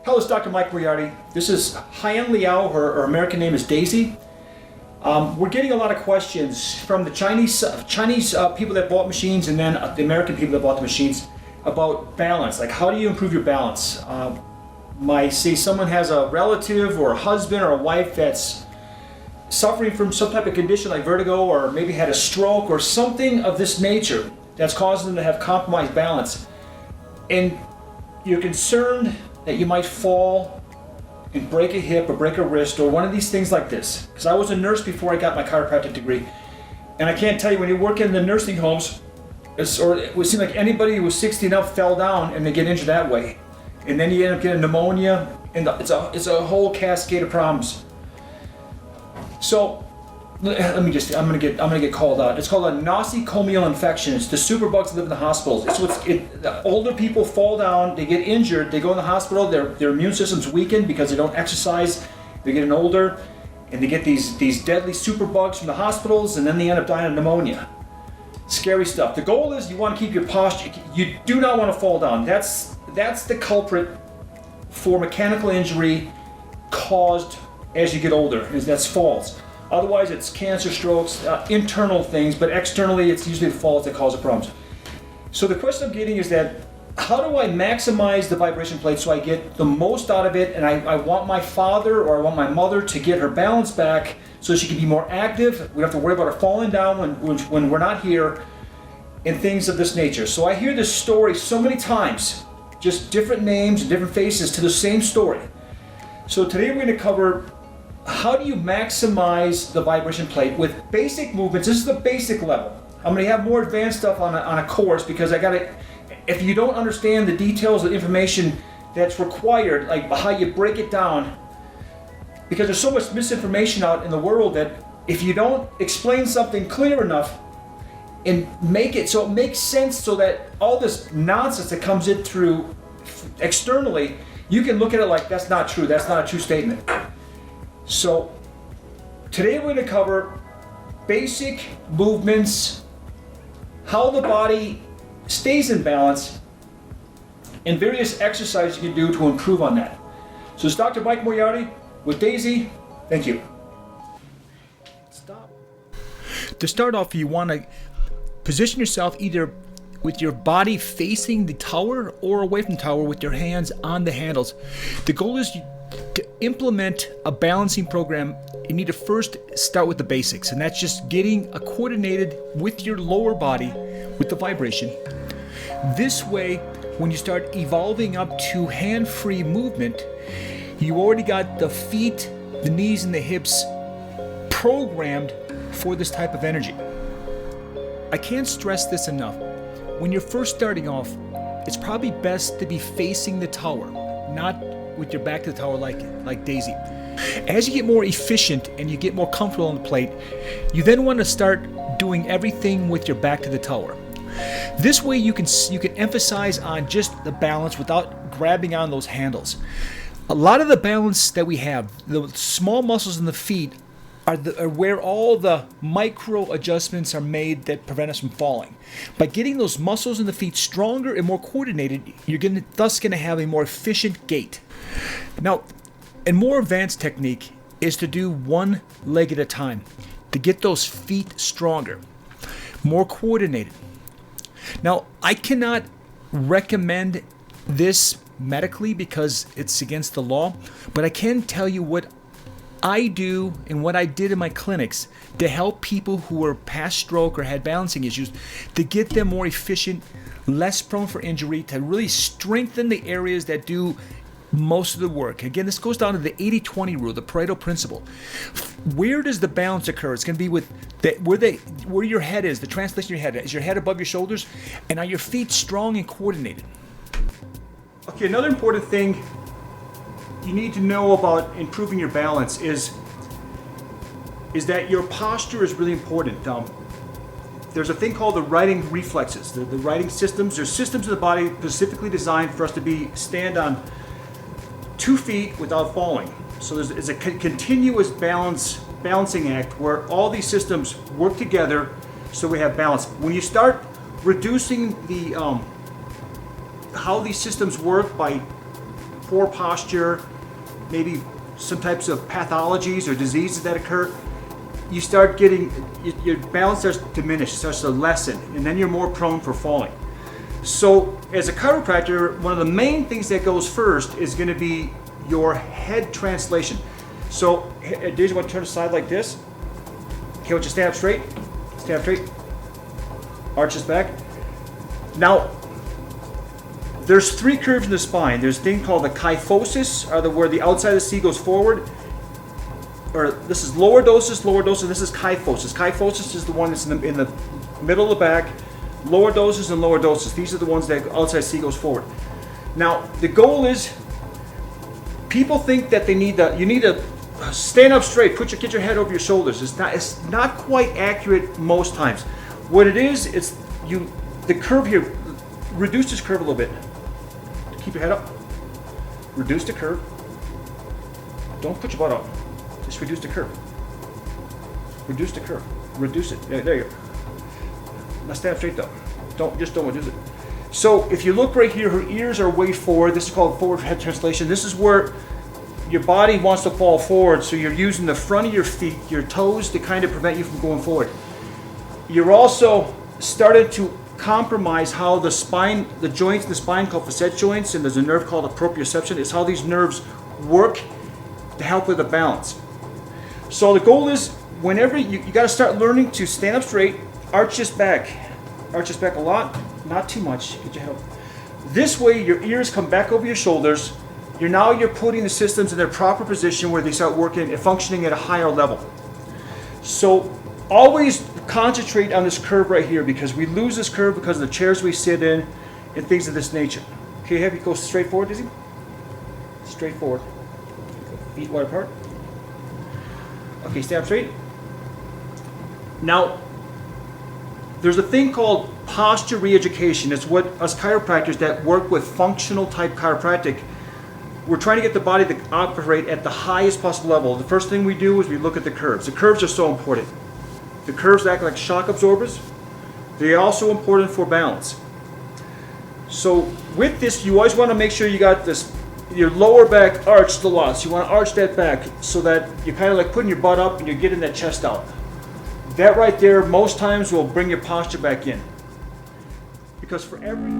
Hello, it's Dr. Mike Moriearty. This is Haiyan Liao, her American name is Daisy. We're getting a lot of questions from the Chinese people that bought machines and then the American people that bought the machines about balance. Like, how do you improve your balance? Say someone has a relative or a husband or a wife that's suffering from some type of condition like vertigo, or maybe had a stroke or something of this nature that's causing them to have compromised balance. And you're concerned that you might fall and break a hip or break a wrist or one of these things like this. Because I was a nurse before I got my chiropractic degree. And I can't tell you, when you work in the nursing homes, it would seem like anybody who was 60 and up fell down and they get injured that way. And then you end up getting pneumonia, and it's a whole cascade of problems. So I'm gonna get called out. It's called a nosocomial infection. It's the superbugs that live in the hospitals. The older people fall down, they get injured, they go in the hospital, their immune system's weakened because they don't exercise, they're getting older, and they get these deadly superbugs from the hospitals, and then they end up dying of pneumonia. Scary stuff. The goal is you want to keep your posture. You do not want to fall down. That's the culprit for mechanical injury caused as you get older, that's falls. Otherwise, it's cancer, strokes, internal things, but externally, it's usually the falls that cause the problems. So the question I'm getting is that, how do I maximize the vibration plate so I get the most out of it, and I want my father or I want my mother to get her balance back so she can be more active. We don't have to worry about her falling down when we're not here, and things of this nature. So I hear this story so many times, just different names and different faces to the same story. So today we're going to cover how do you maximize the vibration plate with basic movements. This is the basic level. I'm going to have more advanced stuff on a course, because if you don't understand the details of the information that's required, like how you break it down, because there's so much misinformation out in the world that if you don't explain something clear enough and make it so it makes sense, so that all this nonsense that comes in through externally, you can look at it like that's not true, that's not a true statement. So today we're going to cover basic movements, how the body stays in balance, and various exercises you can do to improve on that. So it's Dr. Mike Moriearty with Daisy. Thank you. Stop. To start off, you want to position yourself either with your body facing the tower or away from the tower with your hands on the handles. The goal is to implement a balancing program. You need to first start with the basics, and that's just getting coordinated with your lower body with the vibration. This way, when you start evolving up to hand-free movement, you already got the feet, the knees, and the hips programmed for this type of energy. I can't stress this enough. When you're first starting off, it's probably best to be facing the tower, not with your back to the tower like Daisy. As you get more efficient and you get more comfortable on the plate, you then want to start doing everything with your back to the tower. This way you can emphasize on just the balance without grabbing on those handles. A lot of the balance that we have, the small muscles in the feet, are where all the micro adjustments are made that prevent us from falling. By getting those muscles in the feet stronger and more coordinated, you're thus going to have a more efficient gait. Now, a more advanced technique is to do one leg at a time to get those feet stronger, more coordinated. Now, I cannot recommend this medically because it's against the law, but I can tell you what I do and what I did in my clinics to help people who were past stroke or had balancing issues, to get them more efficient, less prone for injury, to really strengthen the areas that do most of the work. Again, this goes down to the 80-20 rule, the Pareto principle. Where does the balance occur? It's going to be with where your head is, the translation of your head. Is your head above your shoulders? And are your feet strong and coordinated? Okay, another important thing you need to know about improving your balance is that your posture is really important. There's a thing called the righting reflexes, the righting systems. There's systems of the body specifically designed for us to stand on 2 feet without falling. So it's a continuous balancing act where all these systems work together so we have balance. When you start reducing how these systems work by poor posture, maybe some types of pathologies or diseases that occur, you start getting, your balance starts to diminish, starts to lessen, and then you're more prone for falling. So as a chiropractor, one of the main things that goes first is going to be your head translation. So Daisy, want to turn aside like this? Okay, want you stand up straight? Stand up straight. Arches back. Now, there's three curves in the spine. There's a thing called the kyphosis, where the outside of the C goes forward. Or this is lordosis, this is kyphosis. Kyphosis is the one that's in the middle of the back. Lordosis and lordosis, these are the ones that outside C goes forward. Now, the goal is, people think that you need to stand up straight, get your head over your shoulders. It's not quite accurate most times. What it is, the curve here, reduce this curve a little bit. Keep your head up. Reduce the curve. Don't put your butt up. Just reduce the curve. Reduce the curve. Reduce it. There you go. Now stand up straight though. Don't reduce it. So if you look right here, her ears are way forward. This is called forward head translation. This is where your body wants to fall forward, so you're using the front of your feet, your toes, to kind of prevent you from going forward. You're also starting to compromise how the spine, the joints in the spine called facet joints, and there's a nerve called the proprioception. It's how these nerves work to help with the balance. So the goal is, whenever you got to start learning to stand up straight, arch this back a lot, not too much. Get your head up. This way, your ears come back over your shoulders. You're putting the systems in their proper position where they start working and functioning at a higher level. So always concentrate on this curve right here, because we lose this curve because of the chairs we sit in and things of this nature. Okay, have you go straight forward, Dizzy? Straight forward. Feet wide apart. Okay, stand up straight. Now, there's a thing called posture re-education. It's what us chiropractors that work with functional type chiropractic, we're trying to get the body to operate at the highest possible level. The first thing we do is we look at the curves. The curves are so important. The curves act like shock absorbers. They're also important for balance. So with this, you always want to make sure you got this, your lower back arched a lot. So you want to arch that back so that you're kind of like putting your butt up and you're getting that chest out. That right there most times will bring your posture back in. Because for every